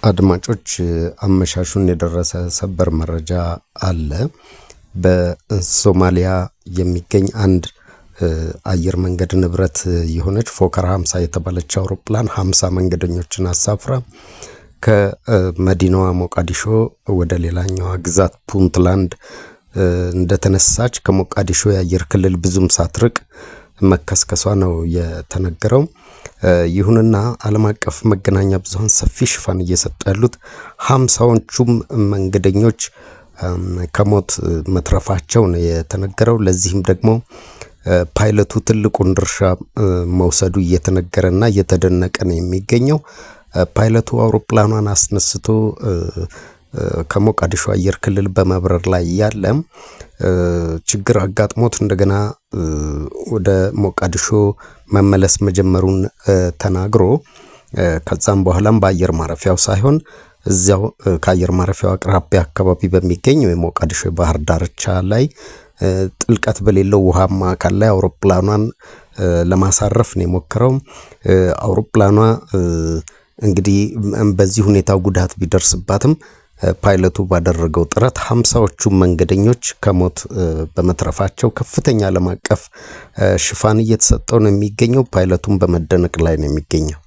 አድማጮች አመሻሹን የደረሰ ሰበር መረጃ አለ። በሶማሊያ የሚገኝ አንድ አየር መንገድ ንብረት የሆነች ፎከር 50 የተባለች አውሮፕላን 50 መንገደኞችን አሳፍራ ከመዲናዋ ሞቃዲሾ ወደ ሌላኛዋ ግዛት ፑንትላንድ እንደተነሳች ከሞቃዲሾ የአየር ክልል ብዙም ሳትርቅ መከስከሷ ነው የተነገረው። ይሁንና ዓለም አቀፍ መገናኛ ብዙሃን ሰፊ ሽፋን እየሰጡ ያሉት 50ዎቹም መንገደኞች ከሞት መትረፋቸው ነው የተነገረው። ለዚህም ደግሞ ፓይለቱ ትልቁን ድርሻ መውሰዱ እየተነገረና እየተደነቀ ነው የሚገኘው። ፓይለቱ አውሮፕላኗን አስነስቶ ከሞቃዲሾ አየር ክልል በመብረር ላይ ያለ ችግር አጋጥሞት እንደገና ወደ ሞቃዲሾ መመለስ መጀመሩን ተናግሮ ከዛም በኋላም በአየር ማረፊያው ሳይሆን እዚያው ከአየር ማረፊያው አቅራቢያ አካባቢ በሚገኝ የሞቃዲሾ ባህር ዳርቻ ላይ ጥልቀት በሌለው ውሃማ አካል ላይ አውሮፕላኗን ለማሳረፍ ነው የሞከረው። አውሮፕላኗ እንግዲህ በዚህ ሁኔታ ጉዳት ቢደርስባትም ፓይለቱ ባደረገው ጥረት 50ዎቹ መንገደኞች ከሞት በመትረፋቸው ከፍተኛ ዓለም አቀፍ ሽፋን እየተሰጠው ነው የሚገኘው። ፓይለቱም በመደነቅ ላይ ነው የሚገኘው።